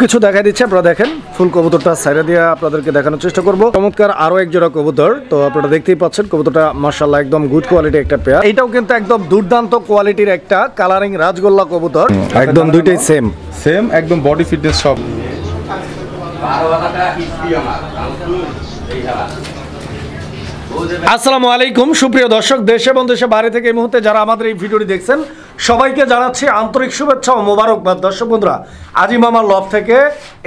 কিছু দেখা দিচ্ছে, আপনারা দেখেন ফুল কবুতরটা সাইডে দিয়ে আপনাদেরকে দেখানোর চেষ্টা করব। চমৎকার আরো এক জোড়া কবুতর, তো আপনারা দেখতেই পাচ্ছেন কবুতরটা মাশাআল্লাহ একদম গুড কোয়ালিটি একটা পেয়ার। এটাও কিন্তু একদম দুর্দান্ত কোয়ালিটির একটা কালারিং রাজগোল্লা কবুতর, একদম দুইটাই সেম একদম বডি ফিটনেস সব। আসসালামু আলাইকুম সুপ্রিয় দর্শক, দেশ এবং দেশের বাইরে থেকে এই মুহূর্তে যারা আমাদের এই ভিডিওটি দেখছেন সবাইকে জানাচ্ছি আন্তরিক শুভেচ্ছা ও মোবারকবাদ। দর্শক বন্ধুরা, আজি মামার লফট থেকে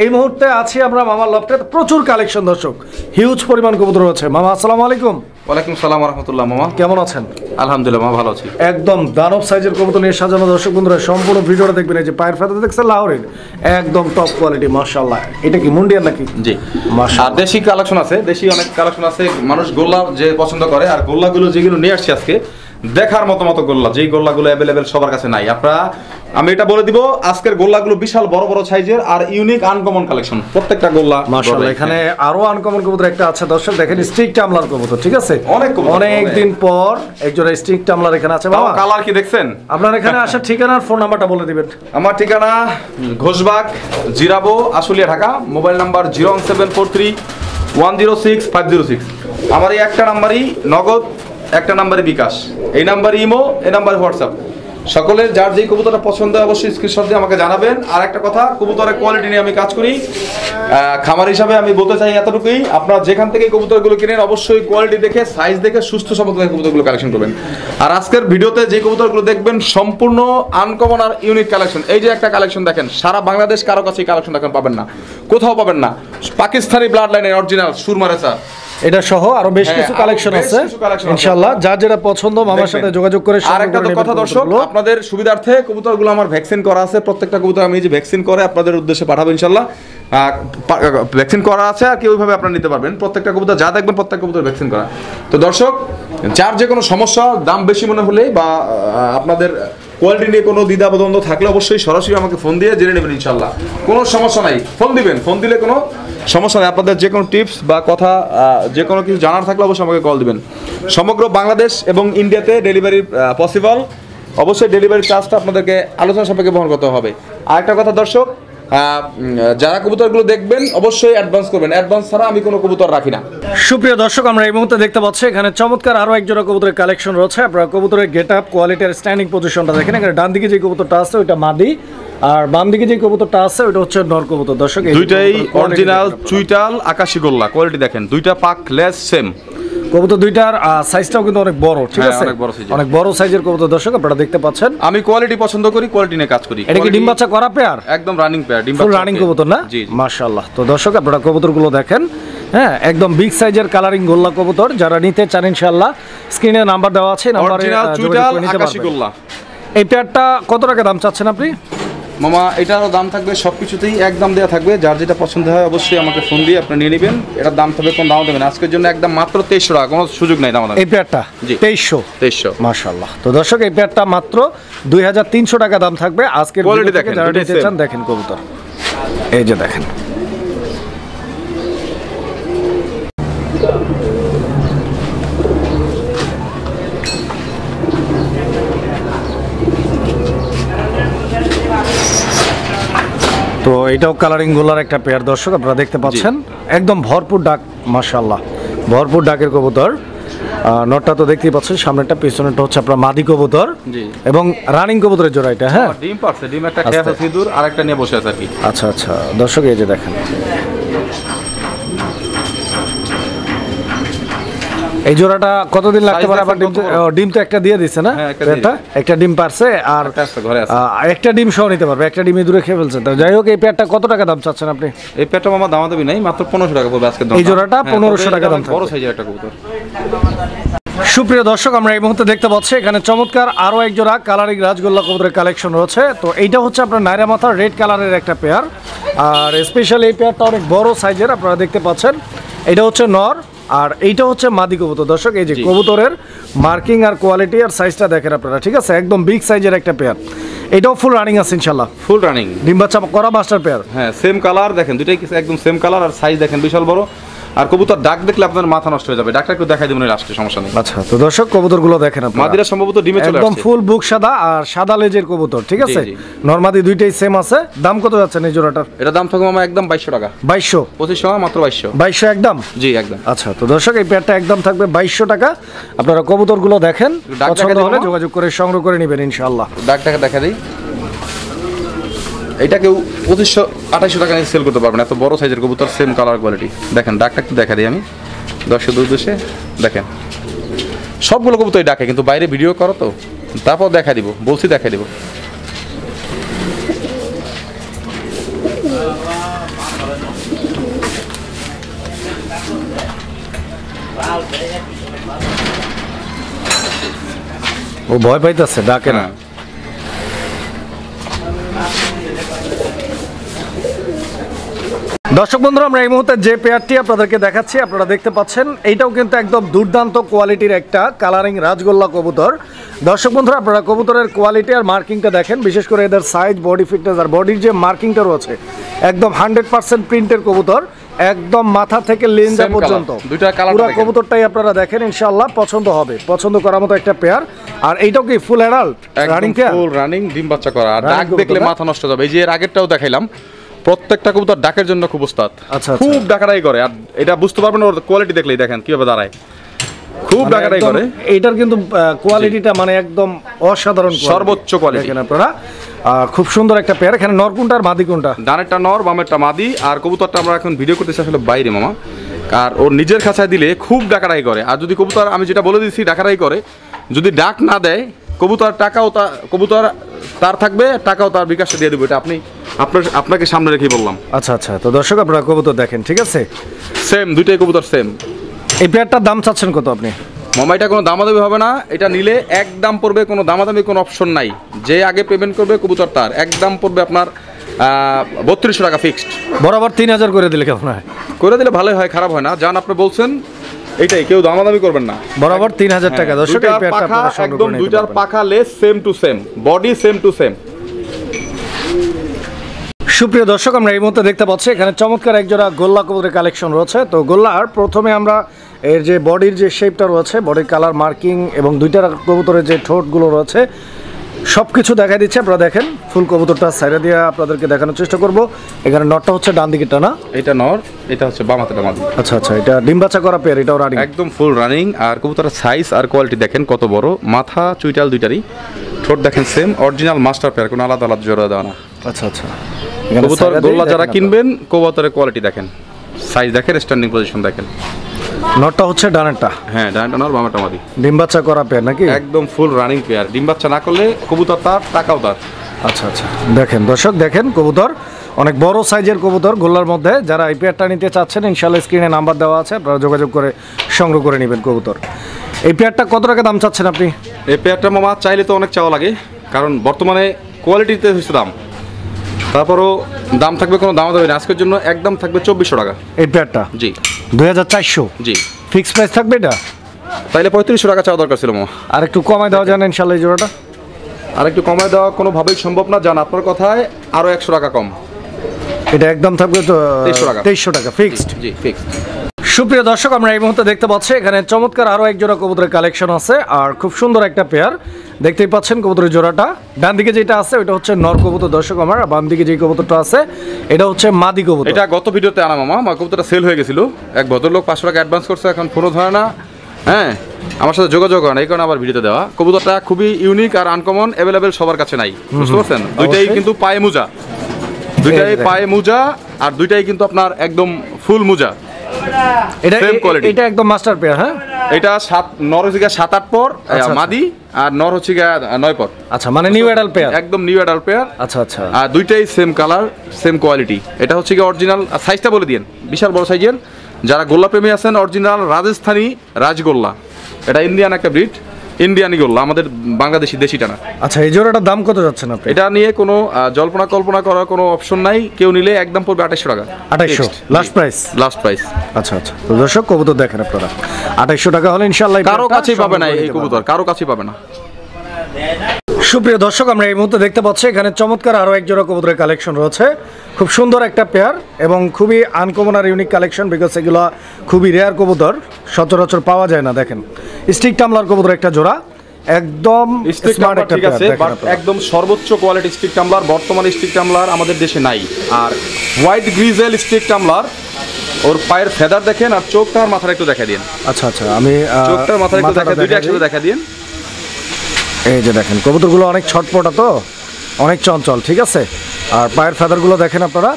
এই মুহূর্তে আছি আমরা মামার লফটে। প্রচুর কালেকশন দর্শক, হিউজ পরিমাণ কবুতর আছে। মামা আসসালামু আলাইকুম। ওয়ালাইকুম সালাম ওয়া রাহমাতুল্লাহ। মামা কেমন আছেন? আলহামদুলিল্লাহ মামা ভালো আছি। একদম দানব সাইজের কবুতর নিয়ে সাজানো। দর্শক বন্ধুরা সম্পূর্ণ ভিডিওটা দেখবেন। এই যে পায়ের ফেতা দেখছেন লাহোরের, একদম টপ কোয়ালিটি মাশাআল্লাহ। এটা কি মুন্ডিয়ান নাকি? জি মাশাআল্লাহ। আর দেশি কালেকশন আছে, দেশি অনেক কালেকশন আছে। মানুষ গোল্লা যে পছন্দ করে, আর গোল্লাগুলো যেগুলো নিয়ে আসছি আজকে দেখার মতো গোল্লা, যেই গোল্লাগুলো অ্যাভেলেবেল সবার কাছে নাই। আপনারা আমি এটা বলে দিব, আজকের গোল্লাগুলো বিশাল বড় বড় সাইজের আর ইউনিক আনকমন কালেকশন প্রত্যেকটা গোল্লা মাশাআল্লাহ। এখানে আরো আনকমন কবুতর একটা আছে দর্শক, দেখেন স্টিক টামলার কবুতর, ঠিক আছে? অনেক দিন পর একজোড়া স্টিক টামলার এখানে আছে। বাবা কালার কি দেখছেন? আপনার এখানে আসার ঠিকানা আর ফোন নাম্বারটা বলে দিবেন। আমার ঠিকানা ঘোষবাগ, জিরাবো, আশুলিয়া, ঢাকা। Mobile number 01743106506। আমার এই একটা নাম্বারই নগদ, একটা নাম্বারে বিকাশ, এই নাম্বারে ইমো, এই নাম্বারে হোয়াটসঅ্যাপ। সকলের যার যেই কবুতরটা পছন্দ হয় অবশ্যই স্ক্রিনশট দিয়ে আমাকে জানাবেন। আর একটা কথা, কবুতরের কোয়ালিটি নিয়ে আমি কাজ করি, খামার হিসাবে আমি বলতে চাই এতটুকুই, আপনারা যেখান থেকে কবুতরগুলো কিনেন অবশ্যই কোয়ালিটি দেখে, সাইজ দেখে, সুস্থ সবল কবুতরগুলো কালেকশন করবেন। আর আজকের ভিডিওতে যে কবুতরগুলো দেখবেন সম্পূর্ণ আনকমন আর ইউনিক কালেকশন। এই যে একটা কালেকশন দেখেন, সারা বাংলাদেশ কারো কাছে এই কালেকশন দেখেন পাবেন না, কোথাও পাবেন না। পাকিস্তানি ব্লাড লাইনের অরিজিনাল সুরমারেসা, এটা সহ আরো বেশ কিছু কালেকশন আছে ইনশাআল্লাহ। যার যেটা পছন্দ মামার সাথে যোগাযোগ করে। আর একটা কথা দর্শক, আপনাদের সুবিধার্থে কবুতরগুলো আমার ভ্যাকসিন করা আছে। প্রত্যেকটা কবুতর আমি যে ভ্যাকসিন করে আপনাদের উদ্দেশ্যে পাঠাবো ইনশাআল্লাহ। ভ্যাকসিন করা আছে, আর কি ওইভাবে আপনারা নিতে পারবেন। প্রত্যেকটা কবুতর যা দেখবেন প্রত্যেকটা কবুতর ভ্যাকসিন করা। তো দর্শক, যার যে কোনো সমস্যা, দাম বেশি মনে হলে বা আপনাদের কোয়ালিটি নিয়ে কোনো দ্বিধাদ্বন্দ্ব থাকলে অবশ্যই সরাসরি আমাকে ফোন দিয়ে জেনে নেবেন ইনশাআল্লাহ। কোনো সমস্যা নাই, ফোন দিবেন। ফোন দিলে কোনো সমস্যা নেই। আপনাদের যে কোনো টিপস বা কথা, যে কোনো কিছু জানার থাকলে অবশ্যই আমাকে কল দিবেন। সমগ্র বাংলাদেশ এবং ইন্ডিয়াতে ডেলিভারি পসিবল। অবশ্যই ডেলিভারি চার্জটা আপনাদেরকে আলোচনা সাপেক্ষে বহন করতে হবে। আর একটা কথা দর্শক, যারা কবুতরগুলো দেখবেন অবশ্যই অ্যাডভান্স করবেন। অ্যাডভান্স ছাড়া আমি কোনো কবুতর রাখি না। সুপ্রিয় দর্শক, আমরা এই মুহূর্তে দেখতে পাচ্ছি এখানে চমৎকার আরো এক জোড়া কবুতরের কালেকশন রয়েছে। আপনারা কবুতরের গেট আপ, কোয়ালিটি আর স্ট্যান্ডিং পজিশনটা দেখেন। এখানে ডান দিকে যে কবুতরটা আছে ওইটা মাদি, আর বাম দিকে যে কবুতরটা আছে ওইটা হচ্ছে নর কবুতর। দর্শক দুইটাই অরিজিনাল চুইটাল আকাশি গোল্লা, কোয়ালিটি দেখেন, দুইটা পাক লেস সেম কবুতর। দুইটার সাইজটাও কিন্তু অনেক বড়, ঠিক আছে? অনেক বড় সাইজের কবুতর দর্শক আপনারা দেখতে পাচ্ছেন। আমি কোয়ালিটি পছন্দ করি, কোয়ালিটি নিয়ে কাজ করি। এটা কি ডিম বাচ্চা করা পেয়ার? একদম রানিং পেয়ার, ডিম বাচ্চা রানিং কবুতর না? মাশাআল্লাহ। তো দর্শক আপনারা কবুতরগুলো দেখেন, হ্যাঁ একদম বিগ সাইজের কালারিং গোল্লা কবুতর। যারা নিতে চান ইনশাআল্লাহ স্ক্রিনে নাম্বার দেওয়া আছে, নাম্বারে চুইটাল আকাশি গোল্লা। এই পেয়ারটা কত টাকা দাম চাচ্ছেন আপনি? মামা এটারও দাম থাকবে, সবকিছুতেই একদম দেওয়া থাকবে। যার যেটা পছন্দ হয় অবশ্যই আমাকে ফোন দিয়ে আপনি নিয়ে নেবেন। এটার দাম থাকবে, কোন দাম দেবেন আজকের জন্য একদম মাত্র 2300 টাকা, কোনো সুযোগ নাই দাম। এই পেয়ারটা 2300 মাশাআল্লাহ। তো দর্শক এই পেয়ারটা মাত্র 2300 টাকা দাম থাকবে আজকের। কোয়ালিটি দেখেন, যারা নিতে চান দেখেন কবুতর, এই যে দেখেন। তো এটাও কালারিং গোলার একটা পেয়ার দর্শক আপনারা দেখতে পাচ্ছেন, একদম ভরপুর ডাক মাশাআল্লাহ, ভরপুর ডাকের কবুতর। নটটা তো দেখতেই পাচ্ছেন, সামনেটা পিছনেটা হচ্ছে আপনার মাদি কবুতর এবং রানিং কবুতরের জোড়া এটা। হ্যাঁ ডিম পারছে, ডিম একটা খেয়ে আছে সিঁদুর, আর একটা নিয়ে বসে আছে আর কি। আচ্ছা আচ্ছা দর্শক এই যে দেখেন, এই জোড়াটা কতদিন লাগতে পারে? আবার ডিম তো একটা দিয়ে দিচ্ছে না? একটা ডিম পারছে, আর একটা ডিম সহ নিতে পারবে, একটা ডিমই দূরে খেয়ে ফেলছে। যাই হোক, এই পেয়ারটা কত টাকা দাম চাচ্ছেন আপনি? এই পেয়ারটা আমার দাম দেবি নাই, মাত্র 1500 টাকা পড়বে আজকে। এই জোড়াটা 1500 টাকা দাম, বড় সাইজের একটা কবুতর। সুপ্রিয় দর্শক, আমরা এই মুহূর্তে দেখতে পাচ্ছি এখানে চমৎকার আরো এক জোড়া কালারিং রাজগোল্লা কবুতরের কালেকশন রয়েছে। তো এইটা হচ্ছে আপনার নাইরা মাথার রেড কালারের একটা পেয়ার, আর স্পেশালি এই পেয়ারটা অনেক বড় সাইজের আপনারা দেখতে পাচ্ছেন। এটা হচ্ছে নর আর এইটা হচ্ছে মাদি কবুতর। দর্শক এই যে কবুতরের মার্কিং আর কোয়ালিটি আর সাইজটা দেখেন আপনারা, ঠিক আছে? একদম বিগ সাইজের একটা পেয়ার। এটাও ফুল রানিং আছে ইনশাআল্লাহ, ফুল রানিং, ডিম বাচ্চা করা মাস্টার পেয়ার। হ্যাঁ সেম কালার দেখেন, দুইটাই একদম সেম কালার, আর সাইজ দেখেন বিশাল বড়। আর কবুতর ডাক দেখলে আপনার মাথা নষ্ট হয়ে যাবে। ডাকটা একটু দেখাই দেবেন লাস্টে, সমস্যা নেই। আচ্ছা, তো দর্শক কবুতরগুলো দেখেন আপনারা। মাদিরা সম্ভবত ডিমে চলে আসছে, একদম ফুল বুক সাদা আর সাদা লেজের কবুতর, ঠিক আছে? জি। নরমাদি দুইটাই সেম আছে। দাম কত যাচ্ছে এই জোড়াটার? এটা দাম থাকবে মামা একদম 2200 টাকা। 2200? 2500 মাত্র 2200। 2200 একদম? জি একদম। আচ্ছা, তো দর্শক এই পেয়ারটা একদম থাকবে 2200 টাকা। আপনারা কবুতরগুলো দেখেন, ডাক পছন্দ দেখা হলে দিবো। যোগাযোগ করে সংগ্রহ করে নেবেন ইনশাআল্লাহ। ডাকটাকে দেখা দিই। এটা কেউ 2500-2800 টাকা নিয়ে সেল করতে পারবেন, এত বড় সাইজের কবুতর, সেম কালার কোয়ালিটি। দেখেন ডাকটা একটু দেখা দিই আমি দর্শকদের উদ্দেশ্যে। দেখেন সবগুলো কবুতরই ডাকে, কিন্তু বাইরে ভিডিও করো তো, তারপর দেখা দিব, বলছি দেখা দিব। ও ভয় পাইতেছে, ডাকে না। দর্শক বন্ধুরা, আমরা এই মুহূর্তে যে পেয়ারটি আপনাদেরকে দেখাচ্ছি, আপনারা দেখতে পাচ্ছেন এইটাও কিন্তু একদম দুর্দান্ত কোয়ালিটির একটা কালারিং রাজগোল্লা কবুতর। দর্শক বন্ধুরা, আপনারা কবুতরের কোয়ালিটি আর মার্কিংটা দেখেন, বিশেষ করে এদের সাইজ, বডি ফিটনেস আর বডির যে মার্কিংটা রয়েছে, একদম 100% প্রিন্টের কবুতর, একদম মাথা থেকে লেঞ্জা পর্যন্ত দুইটা কালার পুরো কবুতরটাই আপনারা দেখেন, ইনশাআল্লাহ পছন্দ হবে, পছন্দ করার মতো একটা পেয়ার। আর এইটাও কি full adult running pair? Full running, ডিম বাচ্চা করা। আর ডাক দেখলে মাথা নষ্ট হয়ে যাবে। এই যে এর আগেরটাও দেখাইলাম, প্রত্যেকটা কবুতর ডাকের জন্য খুব উস্তাদ। আচ্ছা, খুব ডাকাডাকি করে। আর এটা বুঝতে পারবেন ওর কোয়ালিটি দেখলেই, দেখেন কিভাবে দাঁড়ায়, খুব ডাকাডাকি করে। এইটার কিন্তু কোয়ালিটিটা মানে একদম অসাধারণ, সর্বোচ্চ কোয়ালিটি। দেখেন আপনারা, খুব সুন্দর একটা পেয়ার। এখানে নর কোনটা আর মাদি কোনটা? ডানেরটা নর, বামেরটা মাদি। আর কবুতরটা আমরা এখন ভিডিও করতেছি আসলে বাইরে মামা, আর ওর নিজের খাঁচায় দিলে খুব ডাকাডাকি করে। আর যদি কবুতর, আমি যেটা বলে দিচ্ছি, ডাকাডাকি করে, যদি ডাক না দেয় কবুতর, টাকাও কবুতর তার থাকবে, টাকাও তার বিকাশে দিয়ে দেবো। এটা আপনাকে সামনে রেখেই বললাম। আচ্ছা আচ্ছা, তো দর্শক আপনারা কবুতর দেখেন, ঠিক আছে? সেম, দুইটাই কবুতর সেম। এই পেয়ারটার দাম চাচ্ছেন কত আপনি? মামা এটা কোনো দামাদামি হবে না, এটা নিলে এক দাম পড়বে, কোনো দামাদামি কোনো অপশন নাই। যে আগে পেমেন্ট করবে কবুতর তার এক দাম পড়বে আপনার 3200 টাকা ফিক্সড। বরাবর 3000 করে দিলে কেমন হয়? করে দিলে ভালোই হয়, খারাপ হয় না। যান আপনি বলছেন এইটাই, কেউ দামাদামি করবেন না। বরাবর 3000 টাকা। দর্শক এই পেয়ারটা আপনারা সংগ্রহ একদম করে নিতে দুইটার পারবেন। পাখা less same to same, body same to same. সুপ্রিয় দর্শক, আমরা এই মুহূর্তে দেখতে পাচ্ছি এখানে চমৎকার একজোড়া গোল্লা কবুতরের কালেকশন রয়েছে। তো গোল্লার প্রথমে আমরা এর যে বডির যে শেপটা রয়েছে, বডির কালার মার্কিং এবং দুইটা কবুতরের যে ঠোঁটগুলো রয়েছে, সব কিছু দেখা দিচ্ছে। আপনারা দেখেন, ফুল কবুতরটা সাইডে দিয়ে আপনাদেরকে দেখানোর চেষ্টা করব। এখানে নটটা হচ্ছে ডান দিকেরটা না? এটা নর, এটা হচ্ছে বাম হাতের মাদি। আচ্ছা আচ্ছা, এটা ডিম বাচ্চা করা পেয়ার, এটাও রানিং? একদম ফুল রানিং। আর কবুতরের সাইজ আর কোয়ালিটি দেখেন কত বড়, মাথা চুইটাল দুইটারই, ঠোঁট দেখেন সেম, অরিজিনাল মাস্টার পেয়ার, কোনো আলাদা আলাদা জোড়া দেওয়া না। আচ্ছা আচ্ছা, কবুতর গোল্লা যারা কিনবেন, কবুতরের কোয়ালিটি দেখেন, সাইজ দেখেন, স্ট্যান্ডিং পজিশন দেখেন। নটটা হচ্ছে ডানেরটা? হ্যাঁ, ডানটা নর, বামটা মাদি। ডিম বাচ্চা করা পেয়ার নাকি? একদম ফুল রানিং পেয়ার। ডিম বাচ্চা না করলে কবুতর তার, টাকাও তার। আচ্ছা আচ্ছা, দেখেন দর্শক, দেখেন কবুতর অনেক বড় সাইজের কবুতর গোল্লার মধ্যে। যারা এই পেয়ারটা নিতে চাচ্ছেন, ইনশাআল্লাহ স্ক্রিনে নাম্বার দেওয়া আছে, আপনারা যোগাযোগ করে সংগ্রহ করে নেবেন কবুতর। এই পেয়ারটা কত টাকা দাম চাচ্ছেন আপনি? এই পেয়ারটা মামা চাইলে তো অনেক চাওয়া লাগে, কারণ বর্তমানে কোয়ালিটিতে হচ্ছে দাম, তারপরও দাম থাকবে, কোনো দাম দেবে না। আজকের জন্য একদম থাকবে 2400 টাকা এই পেয়ারটা? জি। 2400? জি। ফিক্স প্রাইস থাকবে এটা? তাইলে 3500 টাকা চাওয়া দরকার ছিল মামা। আর একটু কমায় দেওয়া যায় না ইনশাআল্লাহ এই জোড়াটা? আর একটু কমায় দেওয়া কোনোভাবেই সম্ভব না, জান আপনার কথায় আরও 100 টাকা কম। এটা একদম থাকবে তো 2300 টাকা। 2300 টাকা ফিক্সড? জি ফিক্সড। সুপ্রিয় দর্শক, আমরা এই মুহূর্তে দেখতে পাচ্ছি এখানে চমৎকার আরও এক জোড়া কবুতরের কালেকশন আছে, আর খুব সুন্দর একটা পেয়ার। দেখতেই পাচ্ছেন কবুতরের জোড়াটা, ডান দিকে যেটা আছে ওটা হচ্ছে নর কবুতর দর্শক আমার, আর বাম দিকে যে কবুতরটা আছে এটা হচ্ছে মাদি কবুতর। এটা গত ভিডিওতে আনা মামা, আমার কবুতরটা সেল হয়ে গেছিল। এক ভদ্রলোক 500 টাকা অ্যাডভান্স করছে, এখন ফোনও ধরে না, হ্যাঁ আমার সাথে যোগাযোগ হয় না, এই কারণে আবার ভিডিওতে দেওয়া। কবুতরটা খুবই ইউনিক আর আনকমন, অ্যাভেলেবেল সবার কাছে নাই, বুঝতে পারছেন? দুইটাই কিন্তু পায়ে মোজা, দুইটাই পায়ে মোজা, আর দুইটাই কিন্তু আপনার একদম ফুল মোজা। এটা একদম মাস্টার পেয়ার? হ্যাঁ, এটা নর হচ্ছে 7-8 পর মাদি, আর নর হচ্ছে 9 পর। আচ্ছা, মানে নিউ অ্যাডাল্ট পেয়ার? একদম নিউ অ্যাডাল্ট পেয়ার। আচ্ছা আচ্ছা, আর দুইটাই সেম কালার, সেম কোয়ালিটি। এটা হচ্ছে কি অরিজিনাল, সাইজটা বলে দিন, বিশাল বড় সাইজের। যারা গোল্লা প্রেমী আছেন, অরিজিনাল রাজস্থানী রাজগোল্লা, এটা ইন্ডিয়ান একটা ব্রিড, ইন্ডিয়ানি গোল্লা, আমাদের বাংলাদেশি দেশিটা না। আচ্ছা, এই জোড়াটার দাম কত যাচ্ছেন আপনি? এটা নিয়ে কোনো জল্পনা কল্পনা করার কোনো অপশন নাই, কেউ নিলে একদম পড়বে 2800 টাকা। 2800 লাস্ট প্রাইস? Last price. আচ্ছা আচ্ছা, তো দর্শক কবুতর দেখেন আপনারা, 2800 টাকা হলে ইনশাআল্লাহ কারো কাছেই পাবে না এই কবুতর, কারো কাছেই পাবে না। সুপ্রিয় দর্শক, আমরা এই মুহূর্তে দেখতে পাচ্ছি এখানে চমৎকার আরও এক জোড়া কবুতরের কালেকশন রয়েছে। খুব সুন্দর একটা পেয়ার এবং খুবই আনকমন আর ইউনিক কালেকশন, বিকজ এগুলো খুবই রেয়ার কবুতর, সচরাচর পাওয়া যায় না। দেখেন স্টিক টামলার কবুতর একটা জোড়া, একদম স্মার্ট একটা পেয়ার, একদম সর্বোচ্চ কোয়ালিটি স্টিক টামলার। বর্তমানে স্টিক টামলার আমাদের দেশে নাই। আর হোয়াইট গ্রিজেল স্টিক টামলার, ওর পায়ের ফেদার দেখেন আর চোখটা আর মাথাটা একটু দেখা দিন। আচ্ছা আচ্ছা, আমি চোখটার মাথাটা একটু দেখা, দুইটা একসাথে দেখা দিন। এই যে দেখেন কবুতরগুলো অনেক ছটপটা, তো অনেক চঞ্চল, ঠিক আছে। আর পায়ের ফেদারগুলো দেখেন আপনারা,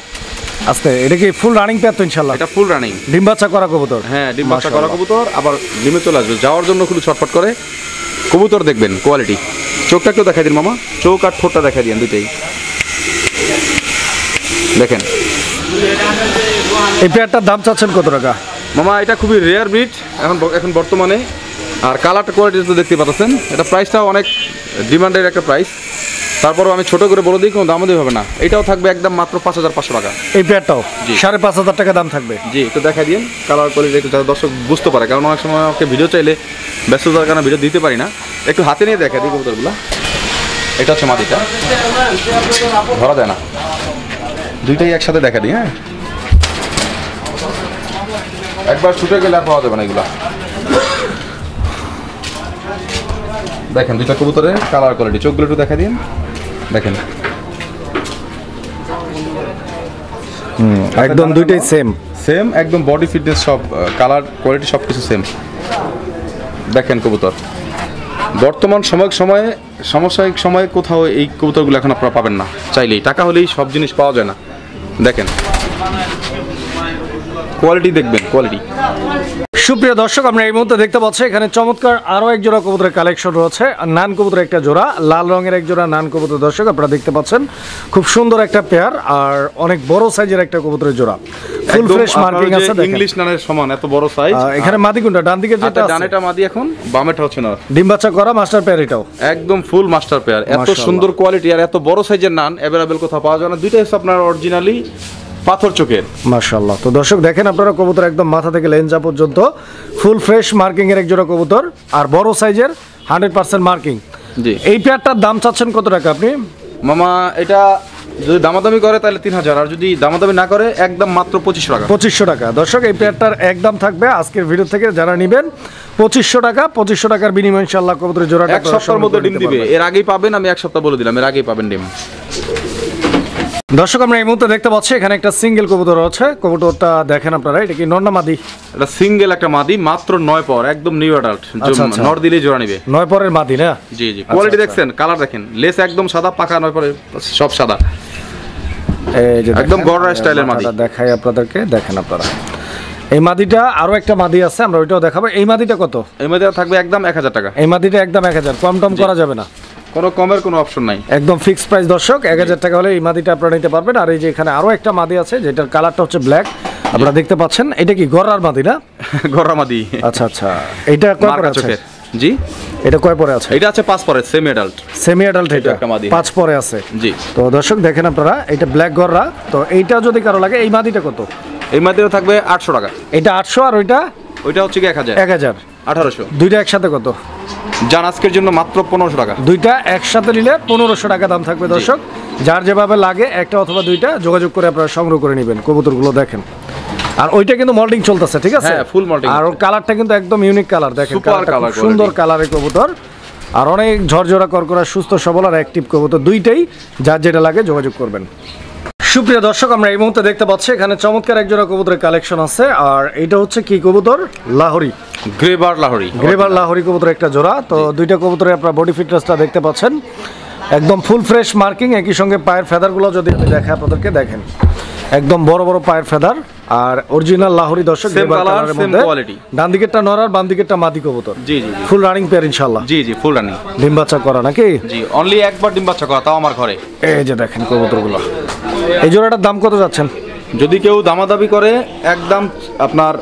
আস্তে। এটা কি ফুল রানিং পেয়ার তো ইনশাআল্লাহ? এটা ফুল রানিং, ডিম বাচ্চা করা কবুতর। হ্যাঁ, ডিম বাচ্চা করা কবুতর, আবার ডিমে চলে আসবে, যাওয়ার জন্য খুব ছটফট করে কবুতর। দেখবেন কোয়ালিটি। চোখটা একটু দেখা দিন মামা, চোখ আর ঠোঁটটা দেখা দিন, দুইটাই দেখেন। এই পেয়ারটার দাম চাচ্ছেন কত টাকা মামা? এটা খুবই রেয়ার ব্রিড এখন বর্তমানে। আর কালারটা কোয়ালিটি তো দেখতে পাচ্ছেন। এটা প্রাইসটাও অনেক ডিমান্ডের একটা প্রাইস। তারপরও আমি ছোট করে বলে দিই, কোনো দামও হবে না। এটাও থাকবে একদম মাত্র 5,500 টাকা। এই পেয়ারটাও 5,500 টাকা দাম থাকবে। জি, একটু দেখা দিন কালার কোয়ালিটি একটু, যাতে দর্শক বুঝতে পারে। কারণ অনেক সময় আমাকে ভিডিও চাইলে ব্যস্ততার কারণে ভিডিও দিতে পারি না। একটু হাতে নিয়ে দেখা দিই কবুতরগুলো। এটা হচ্ছে মাটিটা, ধরা যায় না, দুইটাই একসাথে দেখা দিই। হ্যাঁ, একবার ছুটে গেলে আর পাওয়া যাবে না এগুলা। দেখেন দুইটা কবুতরের কালার কোয়ালিটি, চোখগুলো একটু দেখা দিন। দেখেন একদম দুইটাই সেম, একদম বডি ফিটনেস সব, কালার কোয়ালিটি সব কিছু সেম। দেখেন কবুতর বর্তমান সাময়িক সময়ে কোথাও এই কবুতরগুলো এখন আপনারা পাবেন না। চাইলেই টাকা হলেই সব জিনিস পাওয়া যায় না। দেখেন কোয়ালিটি, দেখবেন কোয়ালিটি। সুপ্রিয় দর্শক, আমরা এই মুহূর্তে দেখতে পাচ্ছি এখানে চমৎকার আরও এক জোড়া কবুতরের কালেকশন রয়েছে। নান কবুতরের একটা জোড়া, লাল রঙের এক জোড়া নান কবুতর। দর্শক আপনারা দেখতে পাচ্ছেন খুব সুন্দর একটা পেয়ার আর অনেক বড় সাইজের একটা কবুতরের জোড়া। ফুল ফ্রেশ মার্কিং আছে, দেখেন ইংলিশ নানের সমান এত বড় সাইজ। এখানে মাদি কোনটা? ডান দিকে যেটা আছে, ডানেটা মাদি, এখন বামেটা হচ্ছে না। ডিম বাচ্চা করা মাস্টার পেয়ার, এটাও একদম ফুল মাস্টার পেয়ার। এত সুন্দর কোয়ালিটি আর এত বড় সাইজের নান অ্যাভেলেবেল কোথাও পাওয়া যায় না। দুইটাই হচ্ছে আপনার অরিজিনালি পাথর চোখের, মাশাআল্লাহ। তো দর্শক দেখেন আপনারা কবুতর একদম মাথা থেকে লেঞ্জা পর্যন্ত ফুল ফ্রেশ মার্কিং এর এক জোড়া কবুতর আর বড় সাইজের 100% মার্কিং। জি, এই পেয়ারটার দাম চাচ্ছেন কত টাকা আপনি মামা? এটা যদি দামাদামি করে তাহলে 3,000, আর যদি দামাদামি না করে একদম মাত্র 2500 টাকা। 2500 টাকা। দর্শক এই পেয়ারটার একদম থাকবে আজকের ভিডিও থেকে যারা নেবেন 2500 টাকা। 2500 টাকার বিনিময়ে ইনশাআল্লাহ কবুতরের জোড়াটা এক সপ্তাহের মধ্যে ডিম দিবে। এর আগেই পাবেন, আমি এক সপ্তাহ বলে দিলাম, এর আগেই পাবেন ডিম। দর্শক আমরা এই মুহূর্তে দেখতে পাচ্ছি এখানে একটা সিঙ্গেল কবুতর আছে। কবুতরটা দেখেন আপনারা, এটা কি নর না মাদি? এটা সিঙ্গেল একটা মাদি, মাত্র 9 পর, একদম নিউ অ্যাডাল্ট। নর দিলেই জোড়া নিবে। 9 পরের মাদি না? জি জি। কোয়ালিটি দেখছেন, কালার দেখেন, লেস একদম সাদা, পাকা 9 পরে সব সাদা, এই যে একদম গড়রা স্টাইলের মাদি। দেখাই আপনাদেরকে, দেখেন আপনারা এই মাদিটা। আরো একটা মাদি আছে, আমরা ওইটাও দেখাবো। এই মাদিটা কত? এই মাদিটা থাকবে একদম 1000 টাকা। এই মাদিটা একদম 1000, কম টম করা যাবে না? কোনো কমের কোনো অপশন নাই, একদম ফিক্সড প্রাইস। দর্শক 1000 টাকা হলে এই মাদিটা আপনারা নিতে পারবেন। আর এই যে এখানে আরো একটা মাদি আছে যেটার কালারটা হচ্ছে ব্ল্যাক, আপনারা দেখতে পাচ্ছেন। এটা কি গড়ার মাদি না? গড়রা মাদি। আচ্ছা আচ্ছা, এটা কয় পরে আছে? জি, এটা কয় পরে আছে? এটা আছে 5 পরে, সেমি অ্যাডাল্ট। এটা 5 পরে আছে। জি। তো দর্শক দেখেন আপনারা, এটা ব্ল্যাক গড়রা। তো এইটা যদি কারো লাগে, এই মাদিটা কত? এই মাদিটা থাকবে 800 টাকা। এটা 800, আর ওইটা হচ্ছে কি 1000। 1800। দুইটা একসাথে কত? জান আজকের জন্য মাত্র 1500 টাকা। দুইটা একসাথে নিলে 1500 টাকা দাম থাকবে। দর্শক যার যেভাবে লাগে একটা অথবা দুইটা যোগাযোগ করে আপনারা সংগ্রহ করে নেবেন। কবুতরগুলো দেখেন, আর ওইটা কিন্তু মল্টিং চলতেছে, ঠিক আছে? হ্যাঁ, ফুল মল্টিং। আর ওর কালারটা কিন্তু একদম ইউনিক কালার, দেখেন সুপার কালার, সুন্দর কালারের কবুতর আর অনেক ঝরঝরা করকরা, সুস্থ সবল আর অ্যাক্টিভ কবুতর। দুইটাই যার যেটা লাগে যোগাযোগ করবেন। সুপ্রিয় দর্শক আমরা এই মুহূর্তে দেখতে পাচ্ছি এখানে চমৎকার এক জোড়া কবুতরের কালেকশন আছে। আর এটা হচ্ছে কি কবুতর? লাহোরি, গ্রেবার লাহোরি কবুতর একটা জোড়া। তো দুইটা কবুতরের আপনারা বডি ফিটনেসটা দেখতে পাচ্ছেন, একদম ফুল ফ্রেশ মার্কিং। একই সঙ্গে পায়ের ফেদারগুলো যদি আমি দেখাই আপনাদেরকে, দেখেন একদম বড় বড় পায়ের ফেদার আর অরিজিনাল লাহোরি। দর্শক ডান দিকেরটা নর আর বাম দিকেরটা মাদি কবুতর। জি জি, ফুল রানিং পেয়ার ইনশাআল্লাহ। জি জি, ফুল রানিং। ডিম বাচ্চা করা নাকি? জি, অনলি একবার ডিম বাচ্চা করা, তাও আমার ঘরে। এই যে দেখেন কবুতরগুলো। এই জোড়াটার দাম কত যাচ্ছেন? যদি কেউ দামাদামি করে একদম আপনার,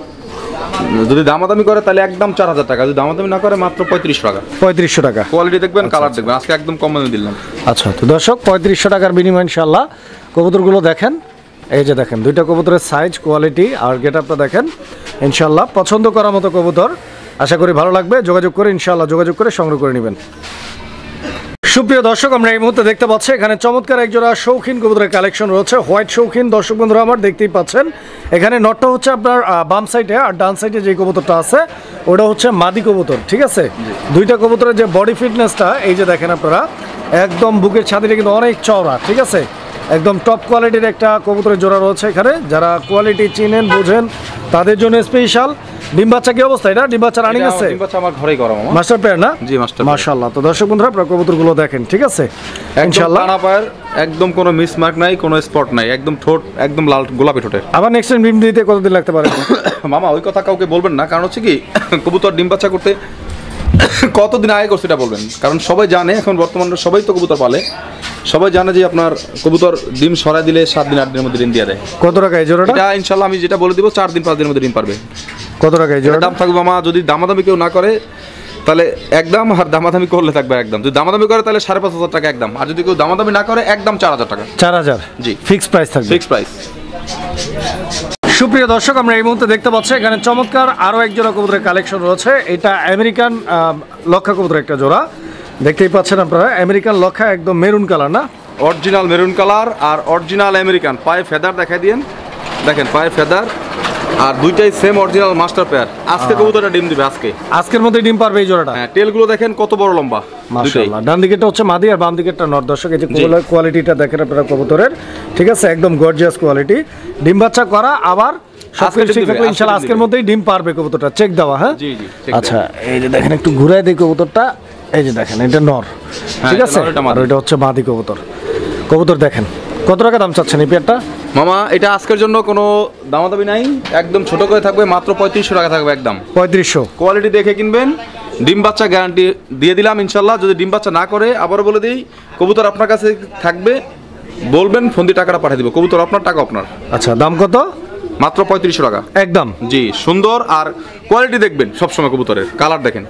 যদি দামাদামি করে তাহলে একদম 4000 টাকা, যদি দামাদামি না করে মাত্র 3500 টাকা। 3500 টাকা। কোয়ালিটি দেখবেন, কালার দেখবেন, আজকে একদম কম দামে দিলাম। আচ্ছা, তো দর্শক 3500 টাকার বিনিময়ে ইনশাআল্লাহ কবুতরগুলো দেখেন। এই যে দেখেন দুইটা কবুতরের সাইজ, কোয়ালিটি আর গেটআপটা দেখেন। ইনশাআল্লাহ পছন্দ করার মতো কবুতর, আশা করি ভালো লাগবে। যোগাযোগ করে ইনশাআল্লাহ যোগাযোগ করে সংগ্রহ করে নেবেন। সুপ্রিয় দর্শক, আমরা এই মুহূর্তে দেখতে পাচ্ছি এখানে চমৎকার একজোড়া শৌখিন কবুতরের কালেকশন রয়েছে, হোয়াইট শৌখিন। দর্শক বন্ধুরা আমার দেখতেই পাচ্ছেন এখানে নটটা হচ্ছে আপনার বাম সাইডে, আর ডান সাইডে যে কবুতরটা আছে ওটা হচ্ছে মাদি কবুতর, ঠিক আছে। দুইটা কবুতরের যে বডি ফিটনেসটা এই যে দেখেন আপনারা, একদম বুকের ছাতিটা কিন্তু অনেক চওড়া, ঠিক আছে। একদম টপ কোয়ালিটির একটা কবুতরের জোড়া রয়েছে এখানে। যারা কোয়ালিটি চিনেন বোঝেন তাদের জন্য স্পেশাল। ডিম বাচ্চা কি অবস্থা? এটা ডিম বাচ্চা রানিং আছে? ডিম বাচ্চা আমার ঘরেই করা মামা। মাস্টার পেয়ার না? জি মাস্টার। মাশাআল্লাহ। তো দর্শক বন্ধুরা আপনারা কবুতরগুলো দেখেন, ঠিক আছে। ইনশাআল্লাহ টানা পায়ের, একদম কোনো মিসমার্ক নাই, কোনো স্পট নাই, একদম ঠোঁট একদম লাল গোলাপি ঠোঁটের। আবার নেক্সট টাইম ডিম দিতে কতদিন লাগতে পারে? মামা ওই কথা কাউকে বলবেন না, কারণ হচ্ছে কি কবুতর ডিম বাচ্চা করতে কতদিন আগে করছে এটা বলবেন, কারণ সবাই জানে এখন বর্তমানে সবাই তো কবুতর পালে, সবাই জানে যে আপনার কবুতর ডিম সরাই দিলে 7 দিন 8 দিনের মধ্যে ডিম দিয়ে দেয়। কত টাকা এই জোড়াটা? এটা ইনশাআল্লাহ আমি যেটা বলে দিব 4 দিন 5 দিনের মধ্যে ডিম পারবে। কত টাকা এই জোড়াটা? দাম থাকবে মামা, যদি দামাদামি কেউ না করে তাহলে একদম, আর দামাদামি করলে থাকবে একদম। যদি দামাদামি করে তাহলে 5,500 টাকা একদম, আর যদি কেউ দামাদামি না করে একদম 4,000 টাকা। 4,000? জি ফিক্স প্রাইস থাকবে। Fix price. সুপ্রিয় দর্শক, আমরা এই মুহূর্তে দেখতে পাচ্ছি এখানে চমৎকার আরও এক জোড়া কবুতরের কালেকশন রয়েছে। এটা আমেরিকান লক্ষা কবুতরের একটা জোড়া, দেখতেই পাচ্ছেন আপনারা। আমেরিকান লক্ষা, একদম মেরুন কালার না? অরিজিনাল মেরুন কালার আর অরিজিনাল আমেরিকান। পায়ে ফেদার দেখাই দিয়েন, দেখেন পায়ে ফেদার, আর দুইটাই সেম অরিজিনাল মাস্টার পেয়ার। আজকে কবুতরটা ডিম দিবে আজকের মধ্যে ডিম পারবে এই জোড়াটা? হ্যাঁ, টেলগুলো দেখেন কত বড় লম্বা। মাশাআল্লাহ। ডান দিকেরটা হচ্ছে মাদি আর বাম দিকেরটা নর। দর্শক এই যে কোয়ালিটিটা দেখেন আপনারা কবুতরের, ঠিক আছে, একদম গর্জিয়াস কোয়ালিটি। ডিম বাচ্চা করা, আবার সবকিছু ঠিক থাকলে ইনশাআল্লাহ আজকের মধ্যেই ডিম পারবে কবুতরটা। চেক দেওয়া? হ্যাঁ জি জি। আচ্ছা, এই যে দেখেন একটু ঘুরায় দিই কবুতরটা, এই যে দেখেন এটা নর, ঠিক আছে, আর ওইটা হচ্ছে মাদি কবুতর। কবুতর দেখেন। কত টাকা দাম চাচ্ছেন এই পেয়ারটা? মামা এটা আজকের জন্য কোনো দামাদামি নাই, একদম ছোট করে থাকবে, মাত্র 3500 টাকা থাকবে একদম। 3500? কোয়ালিটি দেখে কিনবেন, ডিম বাচ্চা গ্যারান্টি দিয়ে দিলাম ইনশাল্লাহ। যদি ডিম বাচ্চা না করে আবারও বলে দিই, কবুতর আপনার কাছে থাকবে, বলবেন ফোন দিয়ে টাকাটা পাঠিয়ে দিব, কবুতর আপনার, টাকা আপনার। আচ্ছা, দাম কত? মাত্র 3500 টাকা একদম। জি, সুন্দর, আর কোয়ালিটি দেখবেন সবসময়, কবুতরের কালার দেখেন।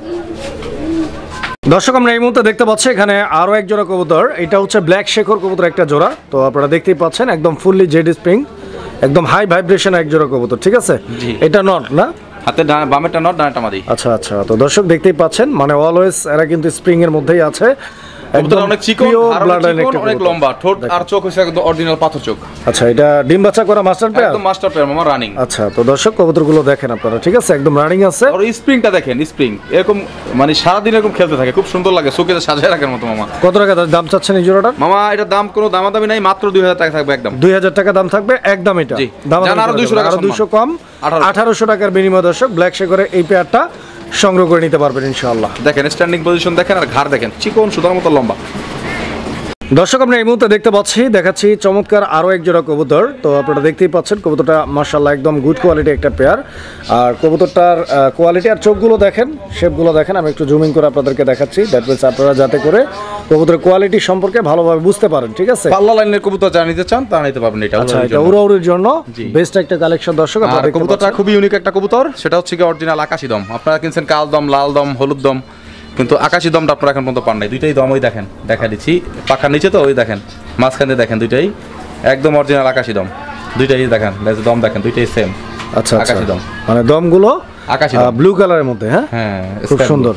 দর্শক আমরা এই মুহূর্তে দেখতে পাচ্ছি এখানে আরো এক জোড়া কবুতর। এটা হচ্ছে ব্ল্যাক শেখর কবুতর একটা জোড়া। তো আপনারা দেখতেই পাচ্ছেন একদম ফুললি জেড স্প্রিং, একদম হাই ভাইব্রেশন এক জোড়া কবুতর, ঠিক আছে। এটা নট না? হাতে বামেরটা নট, ডানেরটা মাদি। আচ্ছা আচ্ছা। তো দর্শক দেখতেই পাচ্ছেন, মানে অলওয়েজ এরা কিন্তু স্প্রিং এর মধ্যেই আছে। একদম অনেক চিকন, অনেক লম্বা ঠোঁট, আর চোখ হচ্ছে একদম অরিজিনাল পাথর চোখ। আচ্ছা, এটা ডিম বাচ্চা করা মাস্টার পেয়ার? একদম মাস্টার পেয়ার মামা, রানিং। আচ্ছা, তো দর্শক কবুতরগুলো দেখেন আপনারা, ঠিক আছে, একদম রানিং আছে। আর স্প্রিংটা দেখেন, স্প্রিং এরকম মানে সারা দিন এরকম খেলতে থাকে, খুব সুন্দর লাগে, শোকেসে সাজায় রাখার মতো মামা। কত টাকা দাম চাচ্ছেন এই জোড়াটার? মামা এটা দাম কোনো দামাদামি নাই, মাত্র 2000 টাকা থাকবে একদম। 2000 টাকা দাম থাকবে একদম। এটা দাম আরো 200 টাকা, আরো 200 কম, 1800 টাকার বিনিময় দর্শক ব্ল্যাক শেখরে এই পেয়ারটা সংগ্রহ করে নিতে পারবেন ইনশাআল্লাহ। দেখেন স্ট্যান্ডিং পজিশন দেখেন, আর ঘাড় দেখেন চিকন সুতার মতো লম্বা। দর্শক আমরা এই মুহূর্তে দেখাচ্ছি চমৎকার আরও এক জোড়া কবুতর। তো আপনারা দেখতেই পাচ্ছেন কবুতরটা মাশাআল্লাহ একদম গুড কোয়ালিটি একটা পেয়ার। আর কবুতরটার কোয়ালিটি আর চোখগুলো দেখেন, শেপগুলো দেখেন। আমি একটু জুমিং করে আপনাদেরকে দেখাচ্ছি, দ্যাট মিন্স আপনারা যাতে করে কবুতরের কোয়ালিটি সম্পর্কে ভালোভাবে বুঝতে পারেন, ঠিক আছে। পাল্লা লাইনের কবুতর যা নিতে চান তা নিতে পারবেন। এটা আচ্ছা, এটা উড়াউড়ির জন্য বেস্ট একটা কালেকশন দর্শক। আর কবুতরটা খুবই ইউনিক একটা কবুতর, সেটা হচ্ছে কি অরিজিনাল আকাশি দম। আপনারা কিনছেন কাল দম, লাল দম, হলুদ দম, কিন্তু আকাশি দমটা আপনারা এখন পর্যন্ত পান নাই। দুইটাই দম ওই দেখেন, দেখা দিচ্ছি পাখার নিচে, তো ওই দেখেন মাঝখানে দেখেন, দুইটাই একদম অরিজিনাল আকাশি দম। দুইটাই দেখেন দম দেখেন, দুইটাই সেম। আচ্ছা, আকাশি দম মানে দমগুলো আকাশি ব্লু কালারের মধ্যে। হ্যাঁ হ্যাঁ, খুব সুন্দর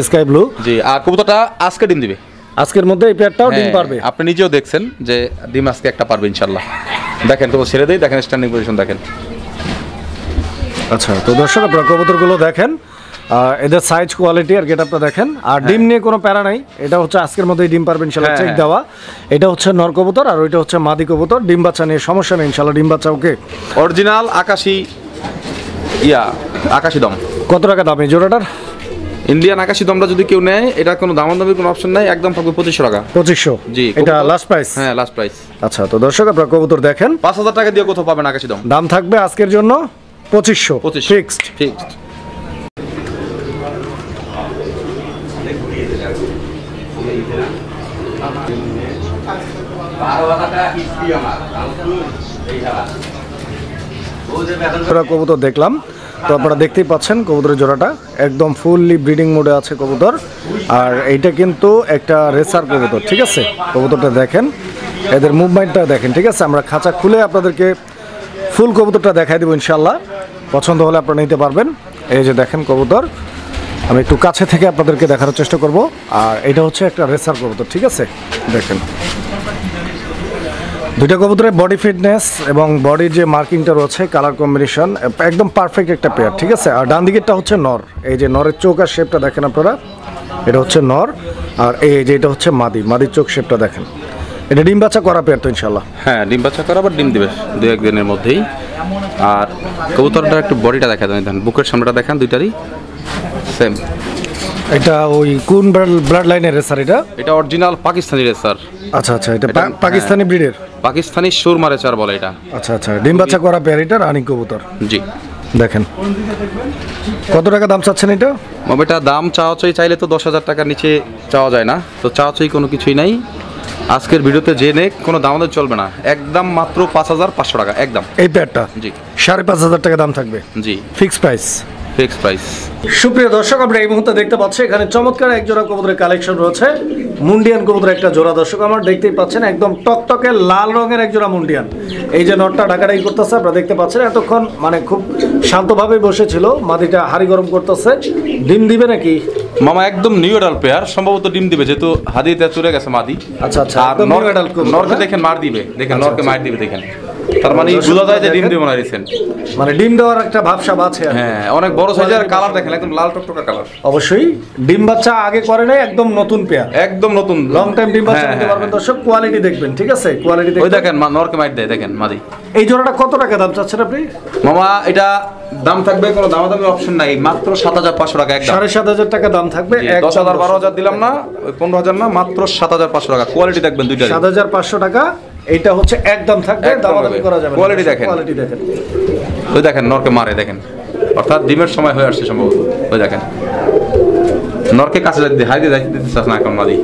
স্কাই ব্লু। জি, আর কবুতরটা আজকে ডিম দিবে, আজকের মধ্যে এই পেয়ারটাও ডিম পারবে। আপনি নিজেও দেখছেন যে ডিম আজকে একটা পারবে ইনশাআল্লাহ। দেখেন তো ছেড়ে দেই, দেখেন স্ট্যান্ডিং পজিশন দেখেন। আচ্ছা, তো দর্শক আপনারা কবুতরগুলো দেখেন, এদের সাইজ কোয়ালিটি আর গেটআপটা দেখেন। আর ডিম নিয়ে কোনো প্যারা নাই, এটা হচ্ছে আজকের মধ্যেই ডিম পারবে ইনশাআল্লাহ, চেক দেওয়া। এটা হচ্ছে নর কবুতর আর ওইটা হচ্ছে মাদি কবুতর। ডিম বাচ্চা নিয়ে সমস্যা নেই ইনশাআল্লাহ, ডিম বাচ্চা ওকে। অরিজিনাল আকাশি আকাশি দম। কত টাকা দাম এই জোড়াটার? ইন্ডিয়ান আকাশি দমটা যদি কেউ নেয়, এটা কোনো দামাদামির কোনো অপশন নাই, একদম থাকবে 2500 টাকা। 2500? জি, এটা লাস্ট প্রাইস? হ্যাঁ, লাস্ট প্রাইস। আচ্ছা, তো দর্শক আপনারা কবুতর দেখেন, 5000 টাকা দিয়ে কোথাও পাবেন আকাশি দম। দাম থাকবে আজকের জন্য 2500 ফিক্সড। ফিক্সড। কবুতর দেখলাম, তো আপনারা দেখতেই পাচ্ছেন কবুতরের জোড়াটা একদম ফুললি ব্রিডিং মোডে আছে কবুতর। আর এইটা কিন্তু একটা রেসার কবুতর, ঠিক আছে। কবুতরটা দেখেন, এদের মুভমেন্টটা দেখেন, ঠিক আছে। আমরা খাঁচা খুলে আপনাদেরকে ফুল কবুতরটা দেখাই দেবো ইনশাল্লাহ, পছন্দ হলে আপনারা নিতে পারবেন। এই যে দেখেন কবুতর, আমি একটু কাছে থেকে আপনাদেরকে দেখানোর চেষ্টা করব। আর এটা হচ্ছে একটা রেসার কবুতর, ঠিক আছে? দেখেন দুইটা কবুতরের বডি ফিটনেস এবং বডির যে মার্কিংটা রয়েছে, কালার কম্বিনেশন একদম পারফেক্ট একটা পেয়ার, ঠিক আছে? আর ডান দিকেরটা হচ্ছে নর, এই যে নরের চোখ আর শেপটা দেখেন আপনারা, এটা হচ্ছে নর। আর এই যে এটা হচ্ছে মাদির চোখ শেপটা দেখেন। এটা ডিম বাচ্চা করা পেয়ার তো ইনশাল্লাহ? হ্যাঁ, ডিম বাচ্চা করা, আবার ডিম দিবে 2-1 দিনের মধ্যেই। আর কবুতরটার একটু বডিটা দেখা দেন, বুকের সামনেটা দেখান, দুইটারই সেম। এটা ওই কোন ব্লাড লাইনের রেসার এটা? এটা অরিজিনাল পাকিস্তানি রেসার। আচ্ছা আচ্ছা, এটা পাকিস্তানি ব্রিডের, পাকিস্তানি সুরমা রেসার বলে এটা। আচ্ছা আচ্ছা, ডিম বাচ্চা করা পেয়ার, এটা রানিং কবুতর। জি, দেখেন কত টাকা দাম চাচ্ছেন এটা? এটা দাম চাইলে তো 10,000 টাকার নিচে চাওয়া যায় না, তো চাওয়াচাই কোনো কিছুই নাই। আজকের ভিডিওতে জেনে কোনো দাম চলবে না, একদম মাত্র 5,500 টাকা একদম এই পেয়ারটা। জি, 5,500 টাকা দাম থাকবে। জি, ফিক্সড প্রাইস। Fixed price. সুপ্রিয় দর্শক, আমরা এই মুহূর্তে দেখতে পাচ্ছি এখানে চমৎকার এক জোড়া কবুতরের কালেকশন রয়েছে। মুন্ডিয়ান কবুতরের একটা জোড়া, দর্শক আমার দেখতেই পাচ্ছেন, একদম টকটকে লাল রঙের এক জোড়া মুন্ডিয়ান। এই যে নটটা ঢাকাটাই করতেছে, আপনারা দেখতে পাচ্ছেন, এতক্ষণ মানে খুব শান্তভাবে বসেছিল। মাদিটা হাড়ি গরম করতেছে। ডিম দিবে নাকি মামা? একদম নিউ এডাল পেয়ার, সম্ভবত ডিম দিবে, যেহেতু হাদিতে চলে গেছে মাদি। আচ্ছা আচ্ছা, আর একদম new adult কবুতর, নরকে না? দেখেন মার দিবে, দেখেন আচ্ছা, নরকে আচ্ছা। মার দিবে, দেখেন তার মানে বোঝা যায় যে ডিম দিবে না রিসেন্ট। মানে ডিম দেওয়ার একটা ভাবসাব আছে আর কি। হ্যাঁ, অনেক বড় সাইজের, কালার দেখেন একদম লাল টকটকা কালার। অবশ্যই ডিম বাচ্চা আগে করে নাই, একদম নতুন পেয়ার, একদম নতুন, লং টাইম ডিম বাচ্চা হ্যাঁ, নিতে হ্যাঁ, পারবেন দর্শক। কোয়ালিটি দেখবেন, ঠিক আছে? কোয়ালিটি ওই দেখবেন। দেখেন নরকে মার দেয়, দেখেন মাদি। এই জোড়াটা কত টাকা দাম চাচ্ছেন আপনি? মামা এটা দাম থাকবে, কোনো দামাদামি অপশন নাই, মাত্র 7,500 টাকা একদম। 7,500 টাকা দাম থাকবে। 10,000 12,000 দিলাম না, ওই 15,000 না, মাত্র 7,500 টাকা। কোয়ালিটি দেখবেন দুইটা, 7,500 টাকা। এইটা হচ্ছে একদম থাকবে, একদম দামাদামি হবে। করা যাবে না। কোয়ালিটি দেখেন। কোয়ালিটি দেখেন। ওই দেখেন নরকে মারে, দেখেন, অর্থাৎ ডিমের সময় হয়ে আসছে সম্ভবত। ওই দেখেন নরকে কাছে হাই দিয়ে দিতে চাস না এখন মাদি।